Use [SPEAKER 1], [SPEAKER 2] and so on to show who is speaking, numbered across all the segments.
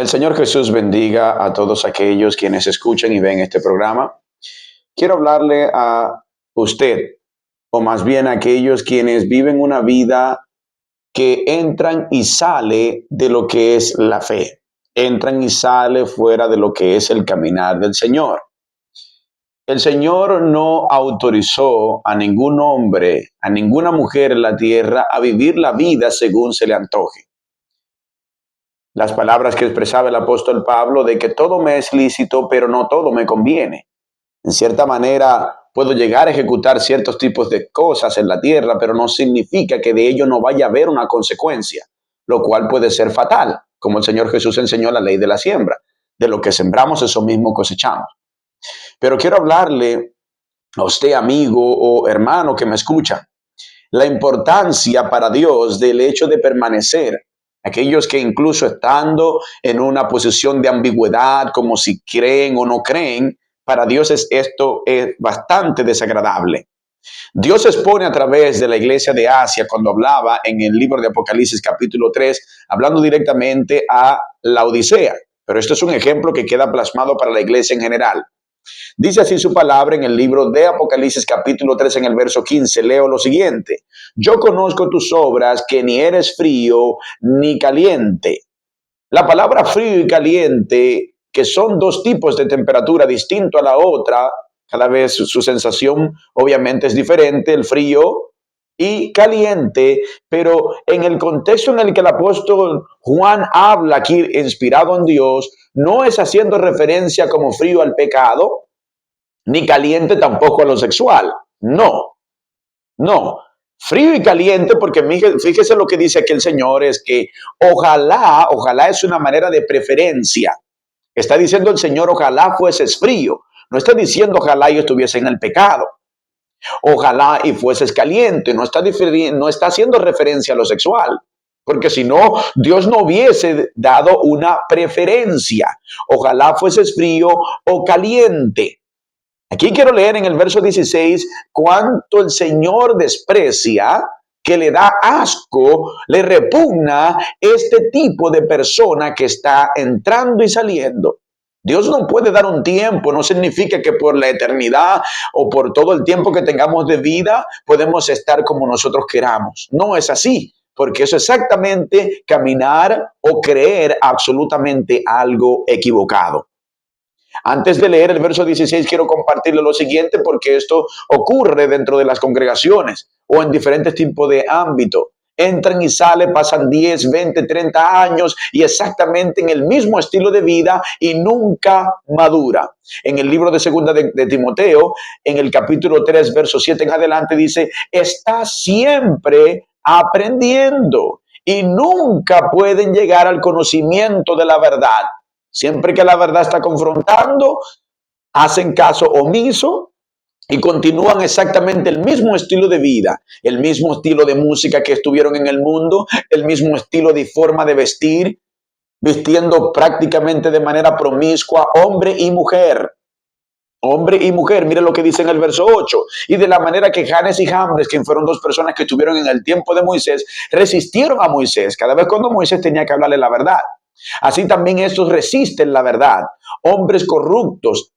[SPEAKER 1] El Señor Jesús bendiga a todos aquellos quienes escuchen y ven este programa. Quiero hablarle a usted, o más bien a aquellos quienes viven una vida que entran y sale de lo que es la fe. Entran y sale fuera de lo que es el caminar del Señor. El Señor no autorizó a ningún hombre, a ninguna mujer en la tierra a vivir la vida según se le antoje. Las palabras que expresaba el apóstol Pablo de que todo me es lícito, pero no todo me conviene. En cierta manera, puedo llegar a ejecutar ciertos tipos de cosas en la tierra, pero no significa que de ello no vaya a haber una consecuencia, lo cual puede ser fatal, como el Señor Jesús enseñó la ley de la siembra. De lo que sembramos, eso mismo cosechamos. Pero quiero hablarle a usted, amigo o hermano que me escucha, la importancia para Dios del hecho de permanecer. Aquellos que incluso estando en una posición de ambigüedad, como si creen o no creen, para Dios esto es bastante desagradable. Dios expone a través de la iglesia de Asia cuando hablaba en el libro de Apocalipsis capítulo 3, hablando directamente a la Odisea. Pero esto es un ejemplo que queda plasmado para la iglesia en general. Dice así su palabra en el libro de Apocalipsis capítulo 3 en el verso 15. Leo lo siguiente. Yo conozco tus obras, que ni eres frío ni caliente. La palabra frío y caliente, que son dos tipos de temperatura distinto a la otra, cada vez su sensación obviamente es diferente, el frío y caliente, pero en el contexto en el que el apóstol Juan habla aquí, inspirado en Dios, no es haciendo referencia como frío al pecado, ni caliente tampoco a lo sexual. No, no. Frío y caliente, porque fíjese lo que dice aquí el Señor, es que ojalá es una manera de preferencia. Está diciendo el Señor, ojalá fueses frío. No está diciendo ojalá yo estuviese en el pecado. Ojalá y fueses caliente. No está haciendo referencia a lo sexual. Porque si no, Dios no hubiese dado una preferencia. Ojalá fueses frío o caliente. Aquí quiero leer en el verso 16 cuánto el Señor desprecia, que le da asco, le repugna este tipo de persona que está entrando y saliendo. Dios no puede dar un tiempo, no significa que por la eternidad o por todo el tiempo que tengamos de vida podemos estar como nosotros queramos. No es así, porque eso es exactamente caminar o creer absolutamente algo equivocado. Antes de leer el verso 16, quiero compartirle lo siguiente, porque esto ocurre dentro de las congregaciones o en diferentes tipos de ámbitos. Entran y salen, pasan 10, 20, 30 años y exactamente en el mismo estilo de vida y nunca madura. En el libro de segunda de Timoteo, en el capítulo 3, verso 7 en adelante, dice, está siempre aprendiendo y nunca pueden llegar al conocimiento de la verdad. Siempre que la verdad está confrontando, hacen caso omiso y continúan exactamente el mismo estilo de vida, el mismo estilo de música que estuvieron en el mundo, el mismo estilo de forma de vestir, vistiendo prácticamente de manera promiscua hombre y mujer. Hombre y mujer, mire lo que dice en el verso 8. Y de la manera que Janes y Jambres, que fueron dos personas que estuvieron en el tiempo de Moisés, resistieron a Moisés cada vez cuando Moisés tenía que hablarle la verdad. Así también estos resisten la verdad. Hombres corruptos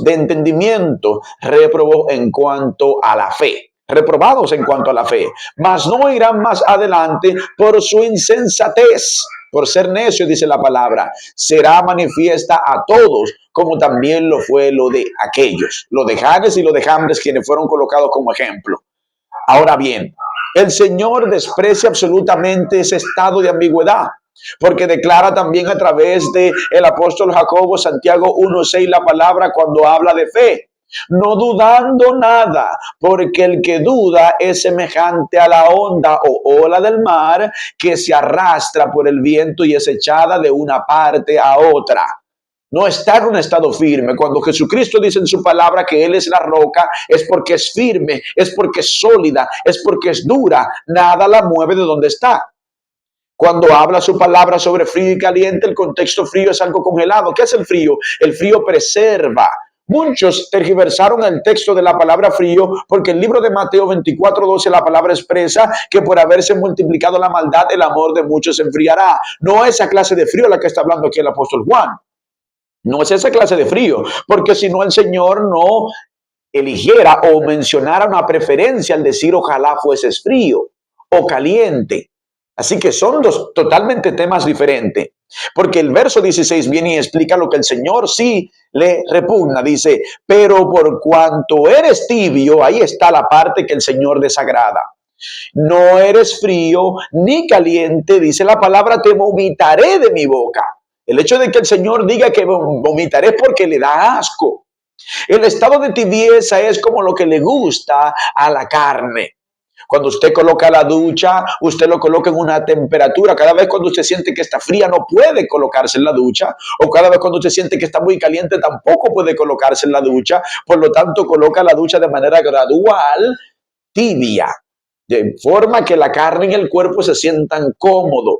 [SPEAKER 1] de entendimiento, reprobados en cuanto a la fe, mas no irán más adelante por su insensatez. Por ser necio, dice la palabra, será manifiesta a todos, como también lo fue lo de aquellos, lo de Janes y lo de Jambres, quienes fueron colocados como ejemplo. Ahora bien, el Señor desprecia absolutamente ese estado de ambigüedad, porque declara también a través del apóstol Jacobo, Santiago 1:6, la palabra cuando habla de fe. No dudando nada, porque el que duda es semejante a la onda o ola del mar que se arrastra por el viento y es echada de una parte a otra. No está en un estado firme. Cuando Jesucristo dice en su palabra que Él es la roca, es porque es firme, es porque es sólida, es porque es dura. Nada la mueve de donde está. Cuando habla su palabra sobre frío y caliente, el contexto frío es algo congelado. ¿Qué es el frío? El frío preserva. Muchos tergiversaron el texto de la palabra frío porque el libro de Mateo 24:12 la palabra expresa que por haberse multiplicado la maldad el amor de muchos se enfriará. No esa clase de frío la que está hablando aquí el apóstol Juan. No es esa clase de frío, porque si no el Señor no eligiera o mencionara una preferencia al decir ojalá fueses frío o caliente. Así que son dos totalmente temas diferentes. Porque el verso 16 viene y explica lo que el Señor sí le repugna. Dice, pero por cuanto eres tibio, ahí está la parte que el Señor desagrada. No eres frío ni caliente, dice la palabra, te vomitaré de mi boca. El hecho de que el Señor diga que vomitaré es porque le da asco. El estado de tibieza es como lo que le gusta a la carne. Cuando usted coloca la ducha, usted lo coloca en una temperatura. Cada vez cuando usted siente que está fría, no puede colocarse en la ducha. O cada vez cuando usted siente que está muy caliente, tampoco puede colocarse en la ducha. Por lo tanto, coloca la ducha de manera gradual, tibia, de forma que la carne y el cuerpo se sientan cómodos.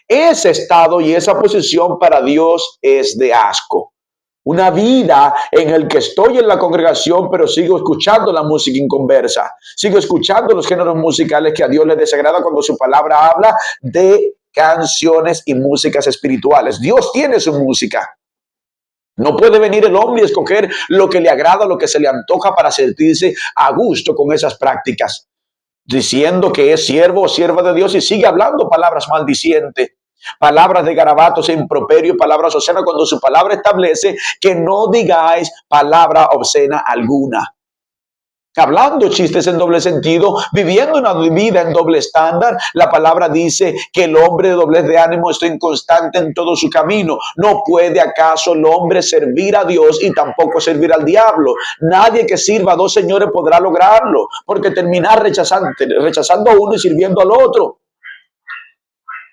[SPEAKER 1] Ese estado y esa posición para Dios es de asco. Una vida en el que estoy en la congregación, pero sigo escuchando la música inconversa. Sigo escuchando los géneros musicales que a Dios le desagrada cuando su palabra habla de canciones y músicas espirituales. Dios tiene su música. No puede venir el hombre y escoger lo que le agrada, lo que se le antoja para sentirse a gusto con esas prácticas, diciendo que es siervo o sierva de Dios y sigue hablando palabras maldicientes. Palabras de garabatos e improperio, palabras obscenas, cuando su palabra establece que no digáis palabra obscena alguna. Hablando chistes en doble sentido, viviendo una vida en doble estándar, la palabra dice que el hombre de doblez de ánimo está inconstante en todo su camino. ¿No puede acaso el hombre servir a Dios y tampoco servir al diablo? Nadie que sirva a dos señores podrá lograrlo, porque terminar rechazando a uno y sirviendo al otro.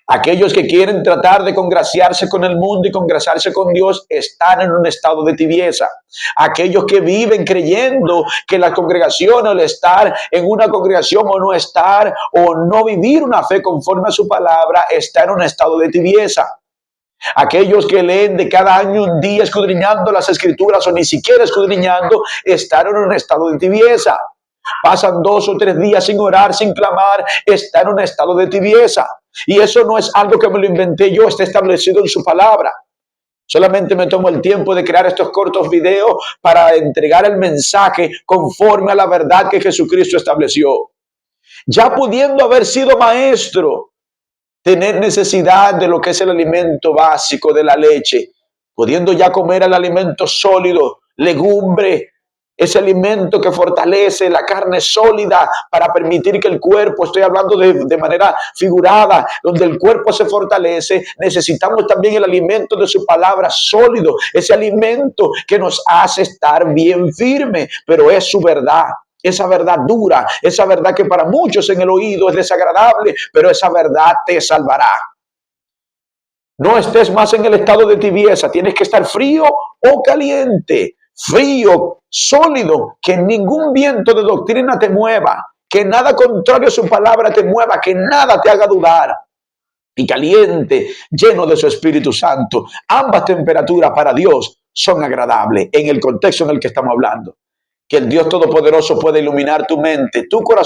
[SPEAKER 1] Aquellos que quieren tratar de congraciarse con el mundo y congraciarse con Dios están en un estado de tibieza. Aquellos que viven creyendo que la congregación, o el estar en una congregación o no estar o no vivir una fe conforme a su palabra, está en un estado de tibieza. Aquellos que leen de cada año un día escudriñando las escrituras o ni siquiera escudriñando, están en un estado de tibieza. Pasan 2 o 3 días sin orar, sin clamar, está en un estado de tibieza. Y eso no es algo que me lo inventé yo, está establecido en su palabra. Solamente me tomo el tiempo de crear estos cortos videos para entregar el mensaje conforme a la verdad que Jesucristo estableció. Ya pudiendo haber sido maestro, tener necesidad de lo que es el alimento básico de la leche, pudiendo ya comer el alimento sólido, legumbre, ese alimento que fortalece la carne sólida para permitir que el cuerpo, estoy hablando de manera figurada, donde el cuerpo se fortalece, necesitamos también el alimento de su palabra sólido, ese alimento que nos hace estar bien firme, pero es su verdad. Esa verdad dura, esa verdad que para muchos en el oído es desagradable, pero esa verdad te salvará. No estés más en el estado de tibieza, tienes que estar frío o caliente. Frío, sólido, que ningún viento de doctrina te mueva, que nada contrario a su palabra te mueva, que nada te haga dudar. Y caliente, lleno de su Espíritu Santo. Ambas temperaturas para Dios son agradables en el contexto en el que estamos hablando. Que el Dios Todopoderoso pueda iluminar tu mente, tu corazón.